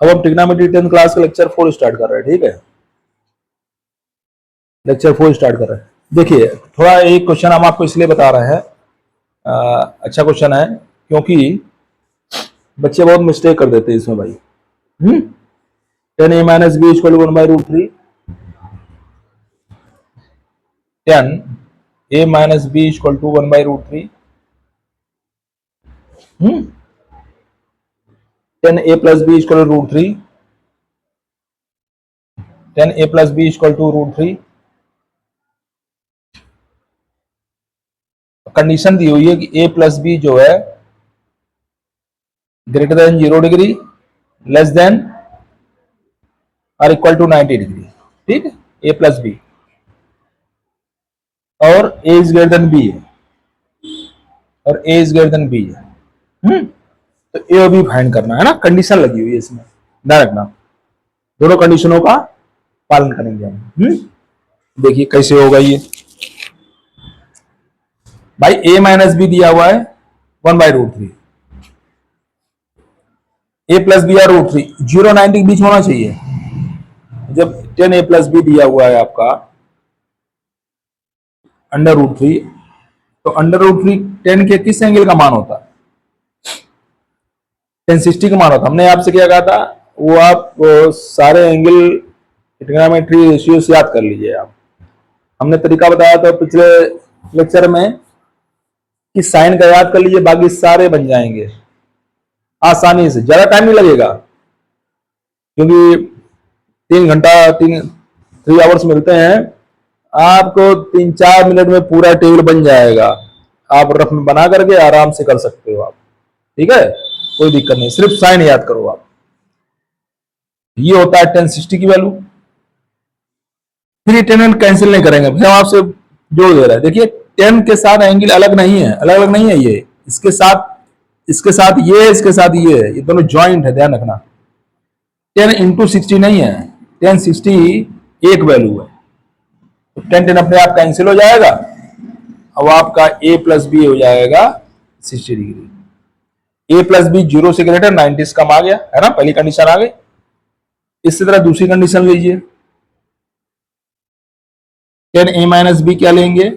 अब हम trigonometry 10th class का लेक्चर 4 स्टार्ट कर रहे हैं। ठीक है, लेक्चर 4 स्टार्ट कर रहे हैं। देखिए, थोड़ा एक क्वेश्चन हम आपको इसलिए बता रहे हैं, अच्छा क्वेश्चन है, क्योंकि बच्चे बहुत मिस्टेक कर देते हैं इसमें भाई। 10a minus B equal to 1/√3, 10a minus B equal to 1/√3, 10a plus B equal to √3, 10a plus B equal to √3। Condition दी हुई है कि a प्लस बी जो है greater than 0 degree, less than और इक्वल टू 90 डिग्री। ठीक है, a plus B, और a is greater than B है, और a is greater than B है। तो ए और बी फाइंड करना है ना, कंडीशन लगी हुई है इसमें, ध्यान रखना। दोनों कंडीशनों का पालन करेंगे हम। देखिए कैसे होगा ये भाई। a माइनस बी दिया हुआ है 1/√3, a प्लस बी और √3, 0 90 के बीच में होना चाहिए। जब 10a प्लस बी दिया हुआ है आपका √3, तो √3 10 के किस एंगल का मान होता है? 1060 का मान होता। हमने आपसे क्या कहा था, वो आप सारे एंगल ट्रिग्नोमेट्री रेशियो से याद कर लीजिए आप। हमने तरीका बताया था पिछले लेक्चर में कि साइन का याद कर लीजिए, बाकी सारे बन जाएंगे आसानी से, ज्यादा टाइम नहीं लगेगा, क्योंकि 3 आवर्स मिलते हैं आपको। 3-4 मिनट में पूरा टेबल बन जाएगा, आप रफ में बना करके आराम से कर सकते हो आप। ठीक है, कोई दिक्कत नहीं, सिर्फ साइन याद करो आप। ये होता है 1060 की वैल्यू। फिर ये 10 कैंसिल नहीं करेंगे, फिर हम आपसे जोड़ दे रहे हैं। देखिए 10 के साथ एंगल अलग नहीं है, अलग अलग नहीं है, ये इसके साथ ये, इसके साथ ये है, ये दोनों ज्वाइंट है, ध्यान रखना। 10 इंटू 60 नहीं है, 1060 एक वैल्यू है, तो 10 अपने आप कैंसिल हो जाएगा। अब आपका a प्लस बी हो जाएगा 60 डिग्री। a प्लस बी 0 से ग्रेटर 90 से कम आ गया है ना, पहली कंडीशन आ गई। इसी तरह दूसरी कंडीशन लीजिए, 10a माइनस बी क्या लेंगे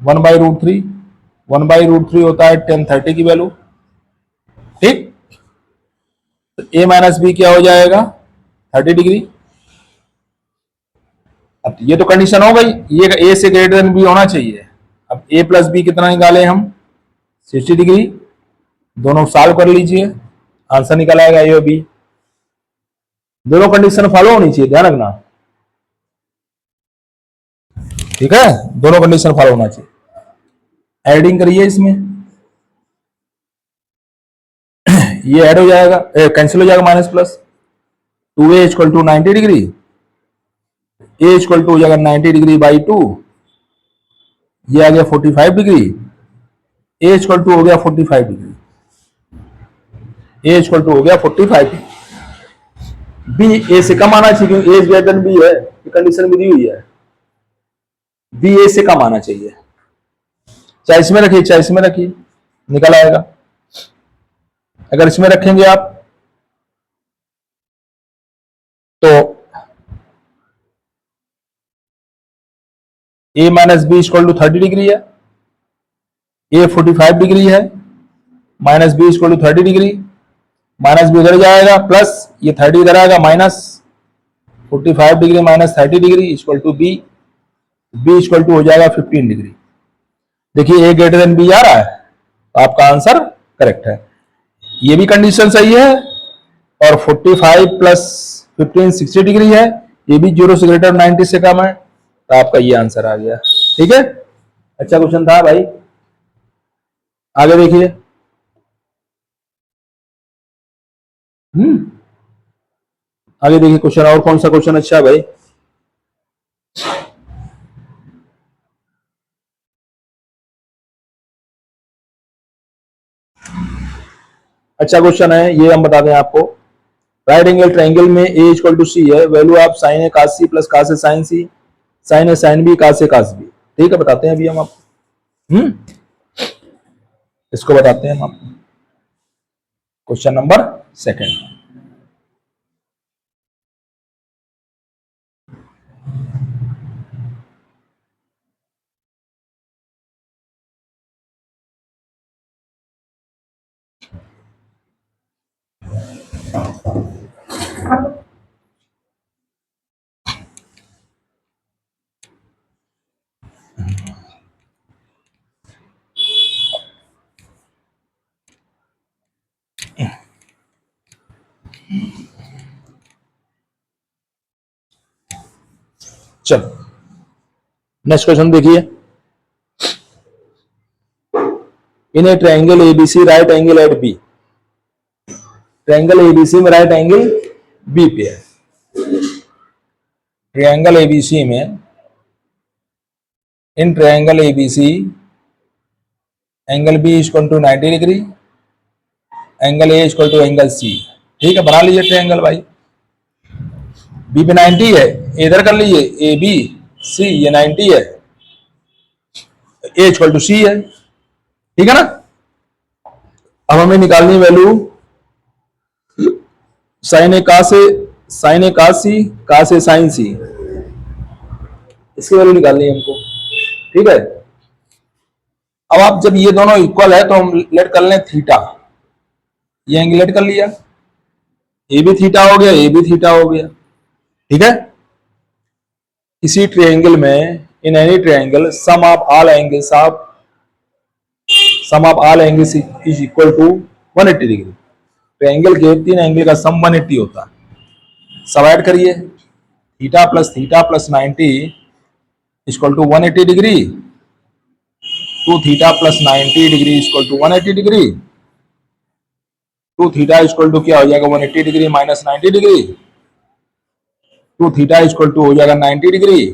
1/√3, 1/√3 होता है 1030 की वैल्यू। ठीक, तो a माइनस बी क्या हो जाएगा 30 डिग्री। अब ये तो कंडीशन हो गई, ये a से ग्रेटर देन b होना चाहिए। अब a प्लस बी कितना निकाले हम 60 डिग्री, दोनों सॉल्व कर लीजिए, आंसर निकल आएगा a और b। दोनों कंडीशन फॉलो होनी चाहिए, ध्यान रखना। ठीक है, दोनों कंडीशन फॉलो होना चाहिए। एडिंग करिए इसमें, ये ऐड हो जाएगा, कैंसिल हो जाएगा, minus plus. 2a equal to 90 degree, a equal to हो जाएगा 90 डिग्री बाई 2, ये आ गया 45 डिग्री। a इक्वल टू हो गया 45 डिग्री, a इक्वल टू हो गया 45 डिग्री। b a से कम आना चाहिए, क्योंकि a is greater then b है, ये कंडीशन भी दी हुई है। b a से कम आना चाहिए, चाहे इसमें रखिए चाहे इसमें रखिए, निकल आएगा। अगर इसमें रखेंगे आप तो a minus B equal to 30 degree है, a 45 डिग्री है, minus B equal to 30 degree, minus B उधर जाएगा, प्लस ये 30 इधर आएगा, minus 45 degree minus 30 degree equal to B, B equal to हो जाएगा 15 डिग्री। देखिए a ग्रेटर देन बी आ रहा है, तो आपका आंसर करेक्ट है। ये भी कंडीशन सही है, और 45 प्लस 15 60 डिग्री है, ये भी 0 से ग्रेटर 90 से कम है, तो आपका ये आंसर आ गया। ठीक है, अच्छा क्वेश्चन था भाई। आगे देखिए, आगे देखिए क्वेश्चन, और कौन सा क्वेश्चन अच्छा है भाई। अच्छा क्वेश्चन है ये, हम बता दें आपको। राइट एंगल ट्रायंगल में a इक्वल टू सी है, वैल्यू आप साइन ए कास सी प्लस कास ए साइन सी, साइन ए साइन बी कास ए कास बी। ठीक है, बताते हैं अभी हम आपको, इसको बताते हैं हम आपको। Question number 2। चलो नेक्स्ट क्वेश्चन देखिए। In a triangle ABC right angle at B, triangle ABC में राइट एंगल बी पे है। ट्रायंगल एबीसी में, in triangle ABC angle B equal to 90 degree, angle A equal to angle C. ठीक है, बना लीजिए triangle भाई। बी पे 90 है, इधर कर लीजिए ए बी सी, ये 90 है, ए इक्वल टू सी है। ठीक है ना। अब हमें निकालनी वैल्यू साइन ए का से, साइन ए का सी, का से साइन सी, इसकी वैल्यू निकालनी है हमको। ठीक है। अब आप जब ये दोनों इक्वल है तो हम लेट कर लें थीटा, ये एंगल लेट कर लिया, ए भी थीटा हो गया, ए भी थीटा हो गया। ठीक है। इसी ट्रायंगल में, in any triangle sum of all angles of, sum of all angles is equal to 180 degree. Triangle के तीन एंगल का सम 180 होता है। सब ऐड करिए, theta plus 90 equal to 180 degree, two theta plus 90 degree equal to 180 degree, two theta equal to क्या हो जाएगा 180 degree minus 90 degree, two theta equal to हो जाएगा 90 डिग्री,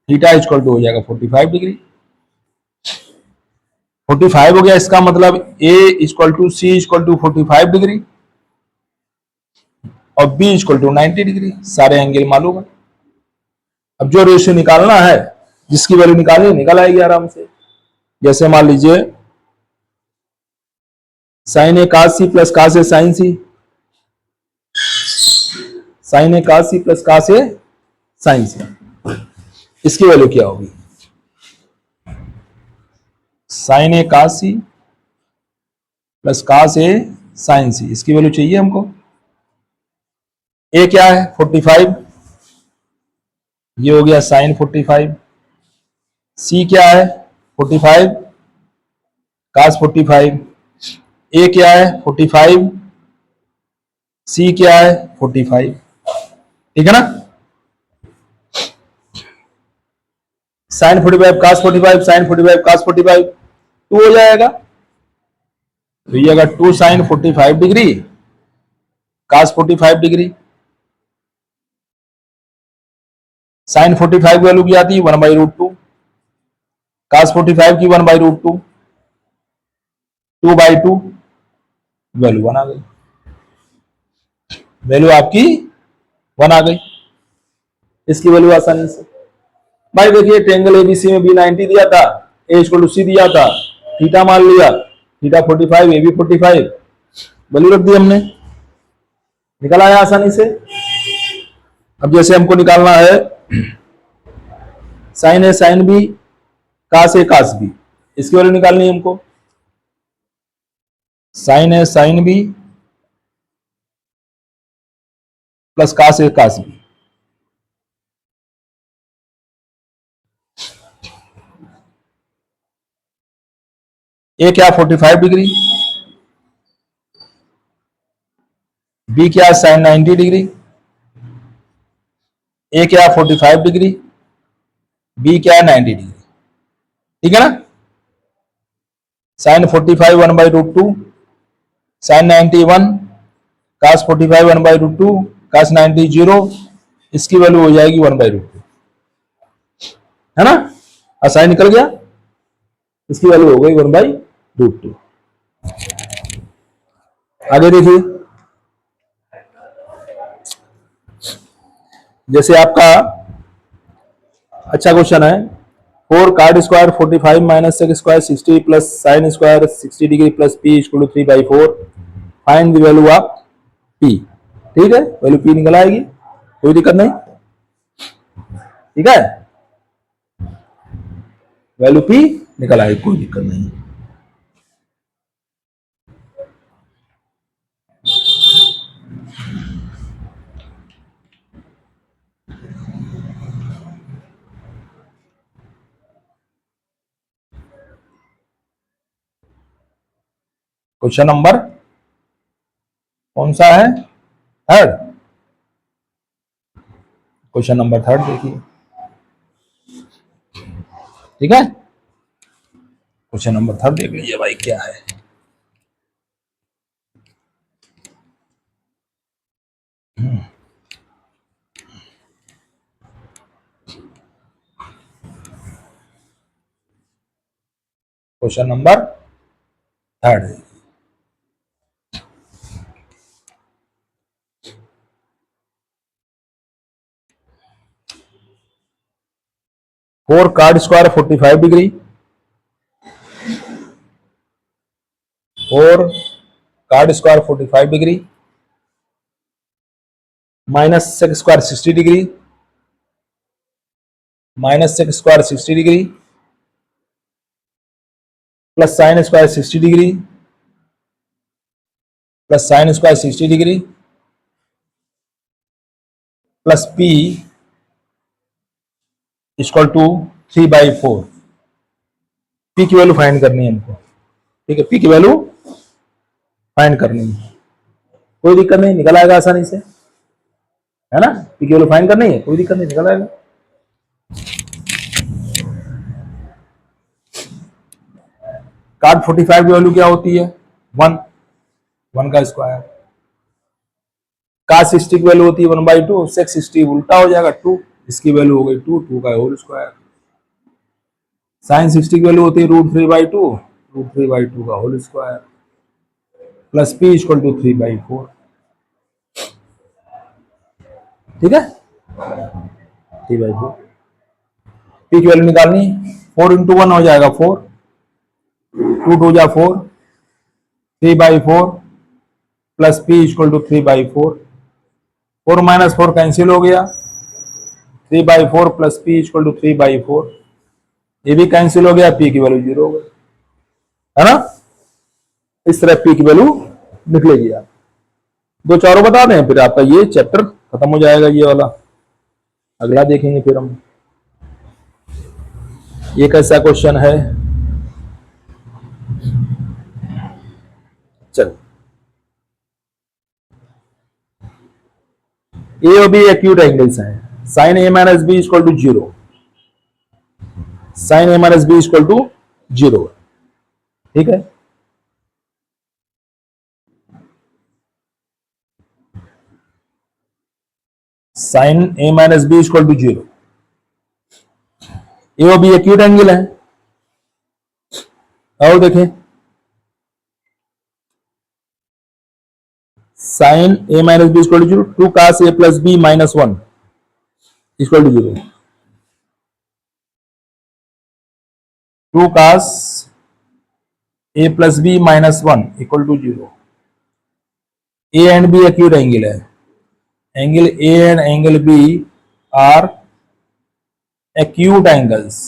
थीटा इक्वल टू हो जाएगा 45 डिग्री। 45 हो गया, इसका मतलब A equal to C equal to 45 degree और बी इक्वल टू 90 डिग्री। सारे एंगल मालूम है। अब जो रेशियो निकालना है, जिसकी वैल्यू निकालनी निकल आएगी आराम से। जैसे मान लीजिए साइन ए का सी प्लस का से साइन सी, साइन ए का सी प्लस का से साइन सी, इसकी वैल्यू क्या होगी? साइन ए का सी प्लस का से साइन सी, इसकी वैल्यू चाहिए हमको। ए क्या है 45, ये हो गया साइन 45। सी क्या है 45 कास 45। ए क्या है 45, सी क्या है 45। ठीक है ना। Sine 45 cos 45, sine 45 cos 45 two हो जाएगा। तो ये अगर two sine 45 degree cos 45 degree, sine 45 value की आती है 1/√2, कास 45 की 1/√2, 2/2 वैल्यू 1 आ गई। वैल्यू आपकी 1 आ गई। इसकी वैल्यू आसानी से भाई देखिए, ट्रायंगल एबीसी में बी 90 दिया था, ए इक्वल टू सी दिया था, थीटा मान लिया, थीटा 45, ए बी 45, वैल्यू रख दी हमने, निकल आया आसानी से। अब जैसे हमको निकालना है साइन ए साइन बी, कास ए कास बी, इसकी वैल्यू निकालनी है हमको। साइन ए साइन बी प्लस कास ए कास बी, ए क्या 45 डिग्री, बी क्या साइन 90 डिग्री, ए क्या 45 डिग्री, बी क्या 90 डिग्री। ठीक है ना। साइन 45 1/√2, साइन 90 1, कास 45 1/√2, कास 90 0, इसकी वैल्यू हो जाएगी 1/√2। है ना। साइन निकल गया, इसकी वैल्यू हो गई 1/√2। आगे देखिए, जैसे आपका अच्छा क्वेश्चन है, 4 cot square 45 minus sec square 60 plus sine square 60 degree plus P equal to 3/4, find the value of P. ठीक है, वैल्यू पी निकल आएगी, कोई दिक्कत नहीं। ठीक है, वैल्यू पी निकल आएगी, कोई दिक्कत नहीं। क्वेश्चन नंबर कौन सा है? थर्ड। क्वेश्चन नंबर थर्ड देखिए, ठीक है। क्वेश्चन नंबर थर्ड देख लीजिए भाई क्या है। Question number third, 4 cot square 45 degree, 4 cot square 45 degree minus sec square 60 degree, minus sec square 60 degree plus sin square 60 degree plus sin square 60 degree plus p equal to 3/4। P की value find करनी है हमको, ठीक है। P की value find करनी है, कोई दिक्कत नहीं, निकल आएगा आसानी से, है ना। पी की वैल्यू फाइंड करनी है, कोई दिक्कत नहीं, निकल आएगा। cot 45 की वैल्यू क्या होती है? 1 का स्क्वायर। cos 60 की वैल्यू होती है 1/2, sec 60 उल्टा हो जाएगा 2, इसकी वैल्यू हो गई 2 का होल स्क्वायर। sin 60 की वैल्यू होती है √3/2 का whole square plus p equal to 3/4, ठीक है। 3/4 p की वैल्यू निकालनी, 4 × 1 हो जाएगा 4, 2 2 जा 4, 3/4 plus p equal to 3/4, 4 - 4 cancel हो गया, 3/4 प्लस p इक्वल टू 3/4, ये भी कैंसिल हो गया, p की वैल्यू 0 हो गई, है ना। इस तरह p की वैल्यू निकलेगी। आप दो चारों बता दें, फिर आपका ये चैप्टर खत्म हो जाएगा, ये वाला। अगला देखेंगे फिर हम। ये कैसा क्वेश्चन है, चल। ए और बी एक्यूट एंगल्स हैं, sine A minus B equal to 0, sine A minus B equal to 0, ठीक है। Sine A minus B equal to 0, A और बी एक्यूट एंगल है। और देखें, sine A minus B equal to 0, 2 cos a plus B minus 1 equal to 0, 2 cos a plus B minus 1 equal to 0। A and B acute angle है, angle A and angle B are acute angles,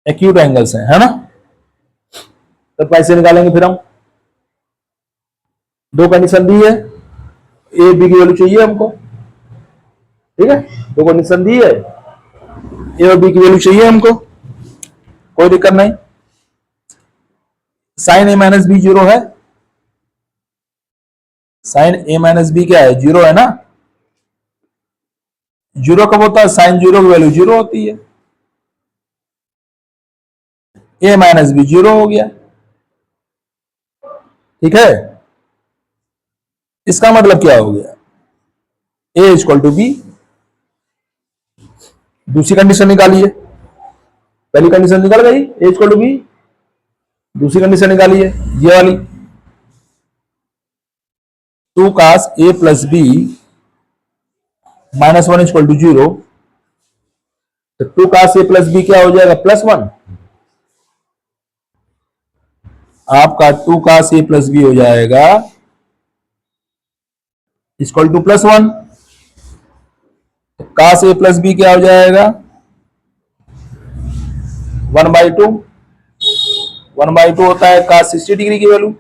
acute angles है ना। तो कैसे निकालेंगे फिर हम? दो condition दी है, ए बी की वैल्यू चाहिए हमको, ठीक है। दो कंडीशन दी है, ए और बी की वैल्यू चाहिए हमको, कोई दिक्कत नहीं। साइन ए माइनस बी 0 है, साइन ए माइनस बी क्या है? 0 है ना। 0 कब होता है? साइन 0 की वैल्यू 0 होती है, ए माइनस बी 0 हो गया, ठीक है। इसका मतलब क्या हो गया? A equal to B. दूसरी कंडीशन निकालिए, पहली कंडीशन निकल गई, ए इक्वल टू बी। दूसरी कंडीशन निकालिए, ये वाली, 2 cos a plus B minus 1 equal to 0। तो 2 cos a प्लस बी क्या हो जाएगा? +1। आपका 2 cos a प्लस बी हो जाएगा equal to +1। cos a plus B क्या हो जाएगा? 1/2। 1/2 होता है cos 60 डिग्री की वैल्यू,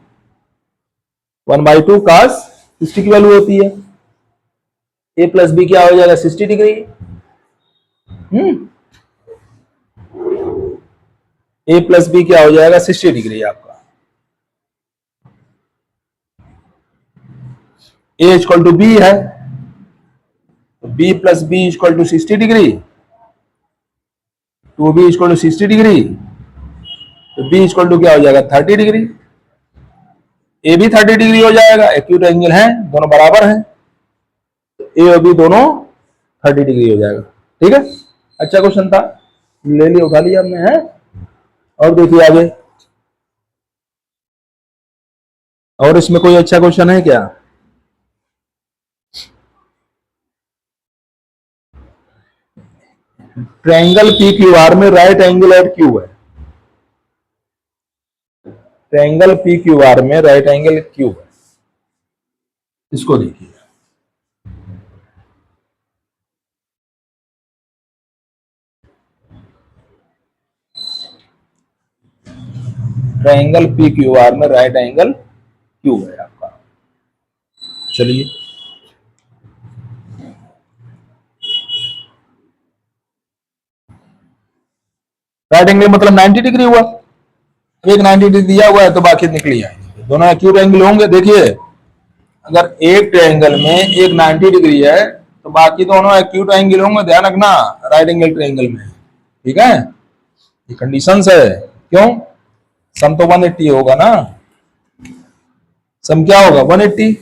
1/2 cos 60 की वैल्यू होती है। a प्लस बी क्या हो जाएगा? 60 डिग्री। a प्लस बी क्या हो जाएगा? 60 डिग्री आपका। ए इक्वल टू बी है, तो B plus B equal to 60 degree, two B equal to 60 degree, तो बी इक्वल टू क्या हो जाएगा 30 डिग्री, ए भी 30 डिग्री हो जाएगा, एक्यूट एंगल है, दोनों बराबर हैं, तो ए और बी दोनों 30 डिग्री हो जाएगा। ठीक है, अच्छा क्वेश्चन था, ले लिया, उठा लिया हमने, है। और देखिए आगे, और इसमें कोई अच्छा क्वेश्चन है क्या? ट्रायंगल पी क्यू आर में राइट एंगल एट क्यू है, ट्रायंगल पी क्यू आर में राइट एंगल क्यू है, इसको देखिए। ट्रायंगल पी क्यू आर में राइट एंगल क्यू है आपका। चलिए, राइट एंगल मतलब 90 डिग्री हुआ, एक 90 डिग्री दिया हुआ है तो बाकी निकली आएंगे, दोनों एक्यूट एंगल होंगे। देखिए, अगर एक ट्रायंगल में एक 90 डिग्री है तो बाकी दोनों एक्यूट एंगल होंगे, ध्यान रखना, राइट एंगल ट्रायंगल में। ठीक है, ये कंडीशंस है। क्यों? सम तो 180 होगा ना, सम क्या होगा 180।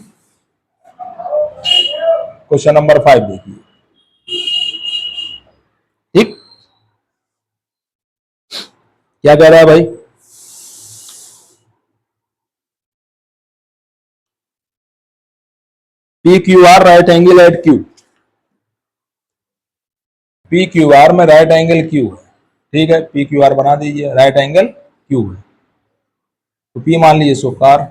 क्वेश्चन नंबर 5 देखिए। ठीक, क्या कह रहा है भाई? P Q R right angle at Q, P Q R में राइट एंगल क्यू है। ठीक है, पी क्यू आर बना दीजिए, राइट एंगल क्यू है, तो पी मान लीजिए स्वीकार।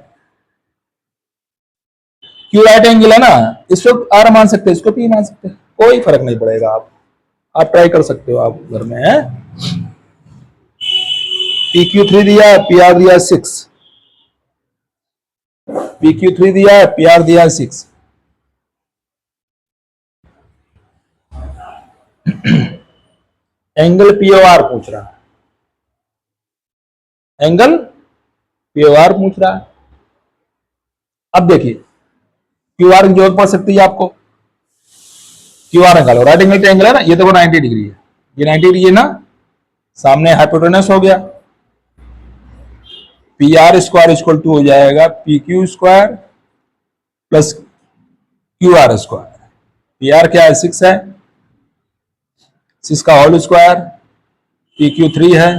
क्यू राइट एंगल है ना, इसको आर मान सकते हैं, इसको पी मान सकते हैं, कोई फर्क नहीं पड़ेगा। आप ट्राई कर सकते हो आप घर में, है। पी क्यू 3 दिया है, पी आर दिया 6, पी क्यू 3 दिया है, पी आर दिया 6। एंगल पी ओ आर पूछ रहा है, एंगल पी ओ आर पूछ रहा है। अब देखिए, क्यू आर की जरूरत पड़ सकती है आपको, क्यू आर निकालो, राइट एंगल ट्रायंगल है ना, ये देखो 90 डिग्री है, ये 90 डिग्री है ना, सामने हाइपोटेनस हो गया, P R square equal to हो जाएगा P Q square plus Q R square. P R क्या है 6 है, 6 का होल स्क्वायर, पी क्यू 3 है,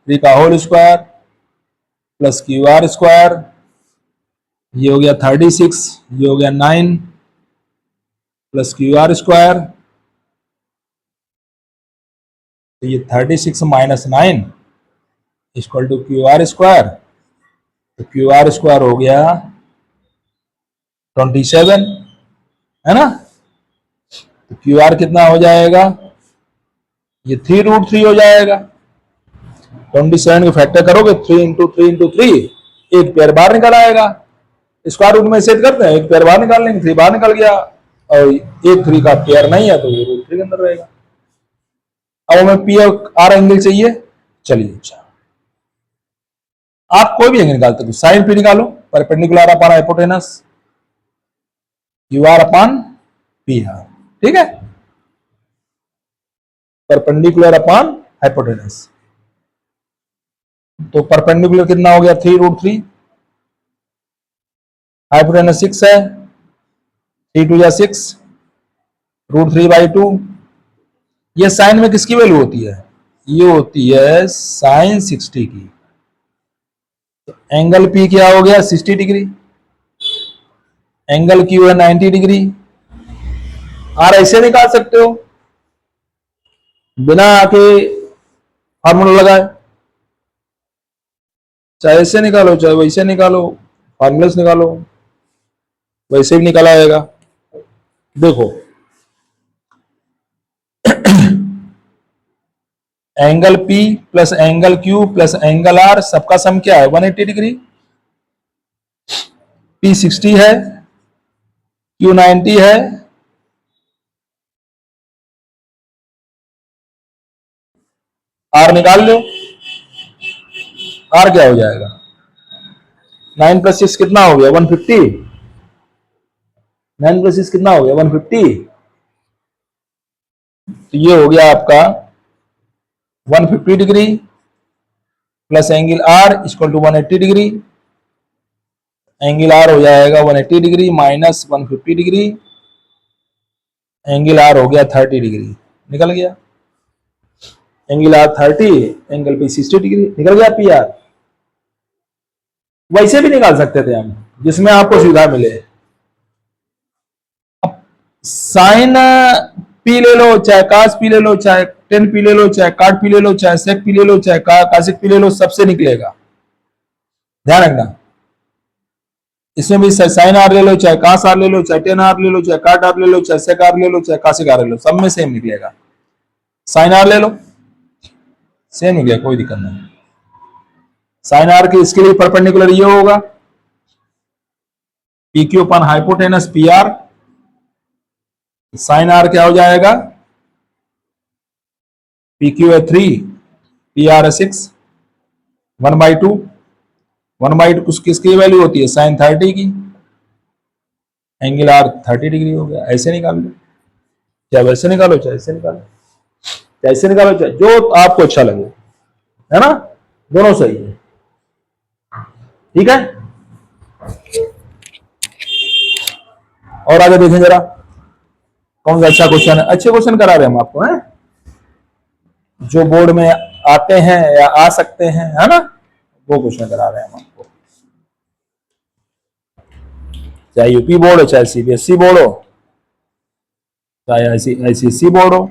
3 का whole square plus Q R square, ये हो गया 36, ये हो गया 9 प्लस क्यू आर स्क्वायर, तो ये 36 minus 9 equal to Q R square, तो क्यू आर स्क्वायर हो गया 27, है ना। तो क्यू आर कितना हो जाएगा, ये 3√3 हो जाएगा। 27 को फैक्टर करोगे, 3 × 3 × 3, एक पेयर बाहर निकल आएगा, स्क्वायर रूट में सेट करते हैं, एक पेयर बाहर निकाल लेंगे, 3 बाहर निकल गया, और एक 3 का पेयर नहीं है तो ये √3 के अंदर रहेगा। अब हमें पी आर एंगल चाहिए, चलिए अच्छा, आप कोई भी एंगल निकालते हो, साइन पी निकालो, perpendicular upon hypotenuse, Q R upon P R. ठीक है, परपेंडिकुलर अपॉन हाइपोटेनस, तो परपेंडिकुलर कितना हो गया 3√3, हाइपोटेनस 6 है, 3 2 6, √3/2। ये साइन में किसकी वैल्यू होती है, ये होती है साइन 60 की। तो एंगल पी क्या हो गया 60 डिग्री, एंगल क्यू है 90 डिग्री। आर ऐसे निकाल सकते हो बिना आके फार्मूला लगाए, चाहे ऐसे निकालो चाहे वैसे निकालो, फार्मूले से निकालो, वैसे भी निकाला आएगा। देखो, angle P plus angle Q plus angle R सबका सम क्या है 180 डिग्री। P 60 है, Q 90 है, R निकाल लो, R क्या हो जाएगा 9 + 6 कितना हो गया 150, 9 प्लस 6 कितना हो गया 150। तो ये हो गया आपका 150 degree plus angle R equal to 180 degree. Angle R हो जाएगा 180 degree minus 150 degree, angle R हो गया 30 डिग्री, निकल गया। Angle R 30, angle P 60 degree, निकल गया पी आर। वैसे भी निकाल सकते थे हम, जिसमें आपको सुविधा मिले। साइन पी ले लो, चाहे कास पी ले लो, चाहे टेन पी ले लो, चाहे काट पी ले लो, चाहे सेक पी ले लो, चाहे कासिक पी ले लो, सबसे निकलेगा, ध्यान रखना। इसमें भी साइन आर ले लो, चाहे कास आर ले लो, चाहे टेन आर ले लो, चाहे काट आर ले लो, चाहे सेक आर ले लो, चाहे कासिक आर ले लो, सब में सेम निकलेगा। साइन आर ले लो, सेम निकलेगा, कोई दिक्कत नहीं। साइन आर के इसके लिए परपेंडिकुलर ये होगा पी क्यू अपन hypotenuse P R. Sine R क्या हो जाएगा पी क्यू है 3, पी आर है 6, 1/2। 1/2 किसकी वैल्यू होती है साइन 30 की, एंगल आर 30 डिग्री हो गया। ऐसे निकाल लो, चाहे वैसे निकालो, चाहे ऐसे निकालो, चाहे ऐसे निकालो, चाहे जो आपको अच्छा लगे, है ना, दोनों सही है। ठीक है, और आगे देखें जरा कौन सा अच्छा क्वेश्चन है। अच्छे क्वेश्चन करा रहे हैं हम आपको, हैं जो बोर्ड में आते हैं या आ सकते हैं, है ना, वो क्वेश्चन करा रहे हैं हम आपको। चाहे यूपी बोर्ड हो, चाहे सीबीएसई बोर्ड हो, चाहे आईसीएसई बोर्ड हो,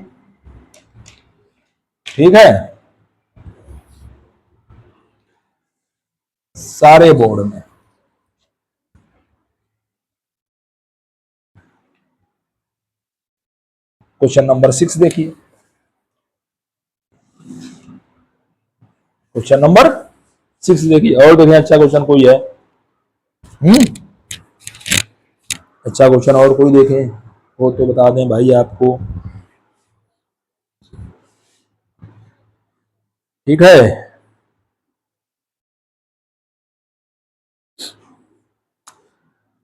ठीक है, सारे बोर्ड में। क्वेश्चन नंबर 6 देखिए, क्वेश्चन नंबर 6 देखिए, और देखिए अच्छा क्वेश्चन कोई है। अच्छा क्वेश्चन और कोई देखें वो तो बता दें भाई आपको, ठीक है।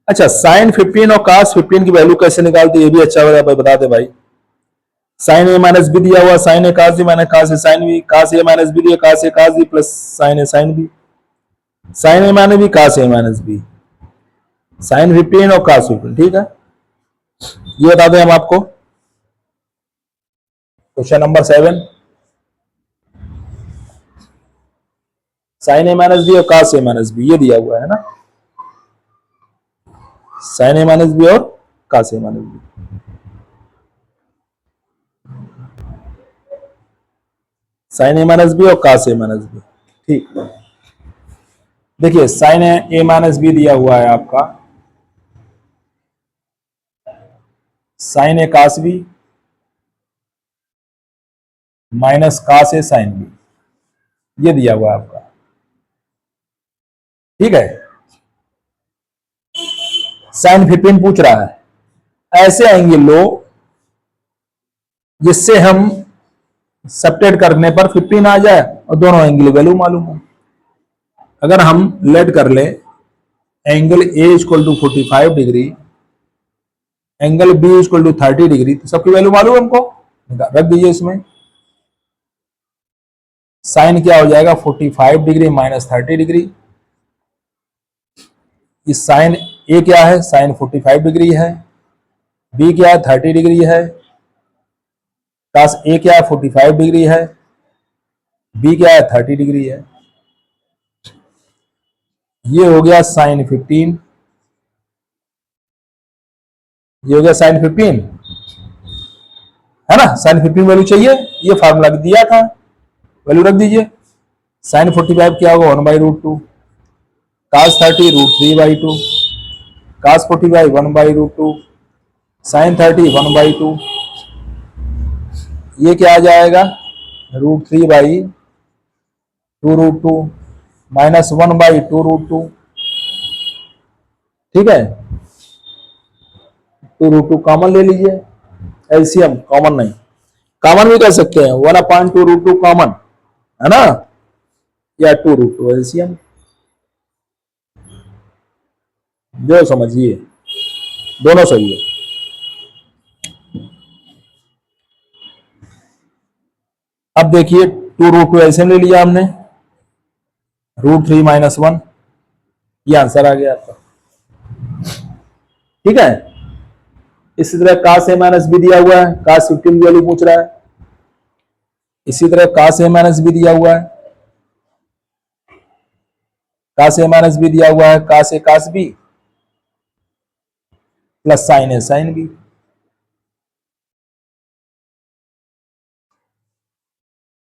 अच्छा, साइन 15 और कास 15 की वैल्यू कैसे निकालते हैं, ये भी अच्छा बता दे भाई। साइन ए माइनस बी दिया हुआ, साइन ए कास बी माइनस कास ए साइन बी, कास ए माइनस बी दिया, कास ए cos B plus sign A sine B, sign A minus B cos A minus B, sign 15 और कास 15, ठीक है। ये बता दें हम आपको question number 7, sign A minus B और कास ए माइनस बी, ये दिया हुआ है ना, साइन ए माइनस बी और कास ए minus B. Sign A minus B और कास ए माइनस बी, ठीक। देखिए साइन ए माइनस बी दिया हुआ है आपका, साइन ए कास बी माइनस कास ए साइन बी, ये दिया हुआ है आपका, ठीक है। साइन 15 पूछ रहा है, ऐसे एंगल लो जिससे हम सब्ट्रैक्ट करने पर 15 आ जाए और दोनों एंगल वैल्यू मालूम हो। अगर हम लेट कर ले angle A equal to 45 degree, angle B equal to 30 degree, तो सबकी वैल्यू मालूम हमको, रख दीजिए इसमें। साइन क्या हो जाएगा 45 डिग्री माइनस 30 डिग्री, इस साइन ए क्या है साइन 45 डिग्री है, बी क्या है 30 डिग्री है, कास ए क्या है 45 डिग्री है, बी क्या है 30 डिग्री है। ये हो गया साइन 15, ये हो गया साइन 15, है ना। साइन 15 वैल्यू चाहिए, ये फार्मूला दिया था, वैल्यू रख दीजिए। साइन 45 क्या होगा 1/√2, कास 30 √3/2, कास 45 1/√2, साइन 30 1/2, ये क्या आ जाएगा √3/2√2 माइनस 1/2√2, ठीक है। 2√2 कॉमन ले लीजिए, एलसीएम कॉमन नहीं, कॉमन भी कर सकते हैं 1/2√2 कॉमन, है ना, या 2√2 एलसीएम, जो समझिए। दोनों सही है। अब देखिए 2√2 एलसीएम ले लिया हमने, √3 - 1, ये आंसर आ गया आपका। ठीक है। इसी तरह cos A - B दिया हुआ है, cos 15 की वैल्यू पूछ रहा है। इसी तरह cos A - B दिया हुआ है, cos A - B दिया हुआ है, cos A cos B plus sin A sin B।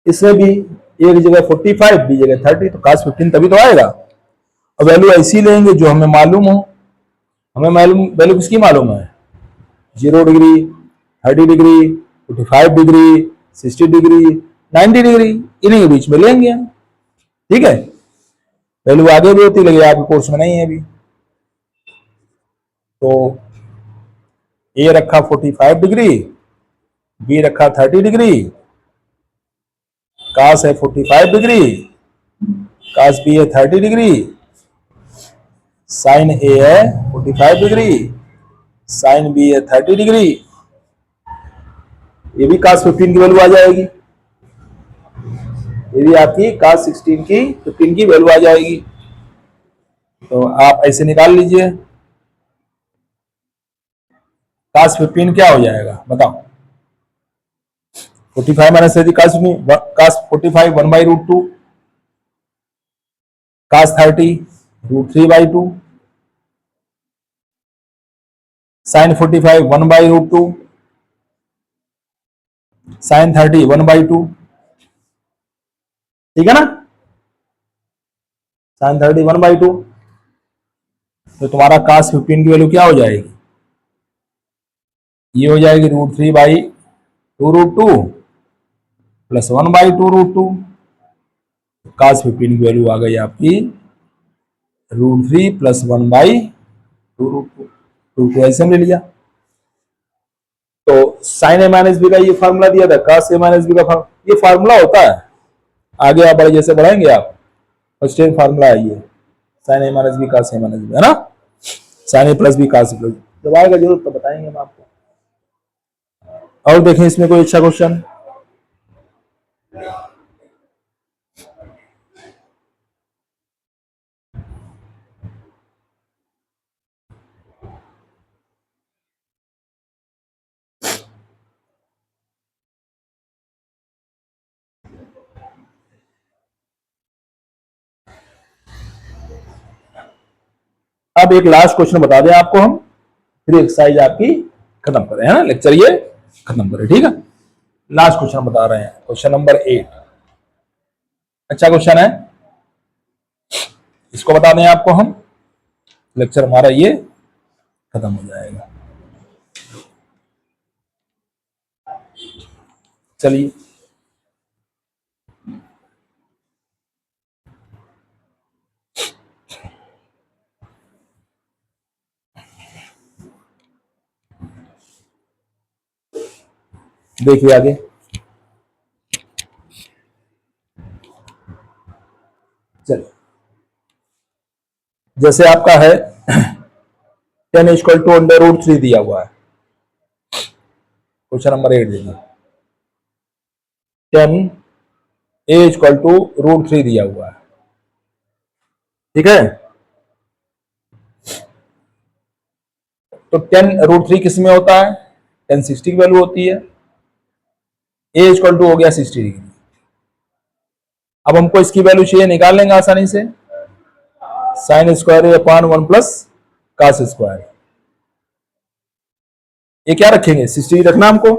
इसमें भी एक जगह 45, बी जगह 30, तो cos 15 तभी तो आएगा। अब वैल्यू ऐसी लेंगे जो हमें मालूम हो। हमें मालूम वैल्यू किसकी मालूम है? 0 degree, 30 degree, 45 degree, 60 degree, 90 degree, इन्हीं के बीच में लेंगे हम। ठीक है। वैल्यू आगे भी होती, लेकिन आपके कोर्स में नहीं है अभी। तो ए रखा 45 डिग्री, बी रखा 30 डिग्री, कास है 45 डिग्री, कास बी है 30 डिग्री, साइन ए है 45 डिग्री, साइन बी है 30 डिग्री। ये भी cos 15 की वैल्यू आ जाएगी, ये भी आपकी cos 15 की वैल्यू आ जाएगी। तो आप ऐसे निकाल लीजिए, cos 15 क्या हो जाएगा बताओ? 45 माइनस यदि cos 45 1/√2, cos 30 √3/2, sin 45 1/√2, sin 30 1/2। ठीक है ना? sin 30 1/2, तो तुम्हारा cos 15 की वैल्यू क्या हो जाएगी? ये हो जाएगी √3/2√2 प्लस 1/2√2। cos 15 की वैल्यू आ गई आपकी √3 प्लस 1/2√2। 2 ऐसे ले लिया। तो साइन ए माइनस बी का ये फार्मूला दिया था, cos A - B का ये फार्मूला होता है। आगे आप जैसे बढ़ाएंगे आप, फर्स्ट टाइम फार्मूला है ये, sine A minus B cos A - B, है ना? Sine A plus B cos A। जब आएगा जरूर तो बताएंगे हम आपको। और देखें इसमें कोई अच्छा क्वेश्चन। अब एक लास्ट क्वेश्चन बता दें आपको हम, फिर एक्सरसाइज आपकी खत्म करें, है ना? लेक्चर ये खत्म करें, ठीक है? लास्ट क्वेश्चन बता रहे हैं, क्वेश्चन नंबर 8। अच्छा क्वेश्चन है, इसको बता दें आपको हम, लेक्चर हमारा ये खत्म हो जाएगा। चलिए देखिए आगे। चलिए, जैसे आपका है 10 = √3 दिया हुआ है। क्वेश्चन नंबर 8 देखिए, 10 A = √3 दिया हुआ है। ठीक है। तो 10√3 किस में होता है? 10 60 की वैल्यू होती है। A = हो गया 60 डिग्री। अब हमको इसकी वैल्यू चाहिए, निकाल लेंगे आसानी से, sin square upon 1 plus cos square. ये क्या रखेंगे? 60 रखना हमको,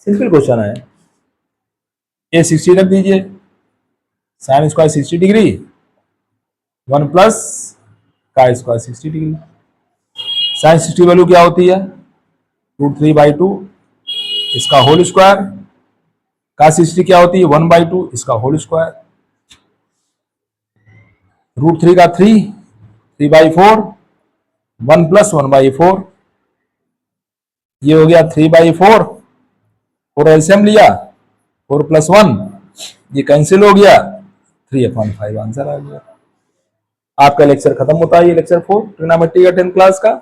सिंपल क्वेश्चन है। ये 60 रख दीजिए, sin स्क्वायर 60 डिग्री, 1 प्लस का स्क्वायर 60 डिग्री। sin 60 वैल्यू क्या होती है? √3/2, इसका होल स्क्वायर। cos 60 क्या होती है? 1/2, इसका होल स्क्वायर। √3 का 3, 3/4, 1 प्लस 1/4, ये हो गया 3/4। 4 एलसीएम लिया, 4 प्लस 1, ये कैंसिल हो गया, 3/5 आंसर आ गया। आपका लेक्चर खत्म होता है, ये लेक्चर 4 ट्रिग्नोमेट्री का 10th क्लास का।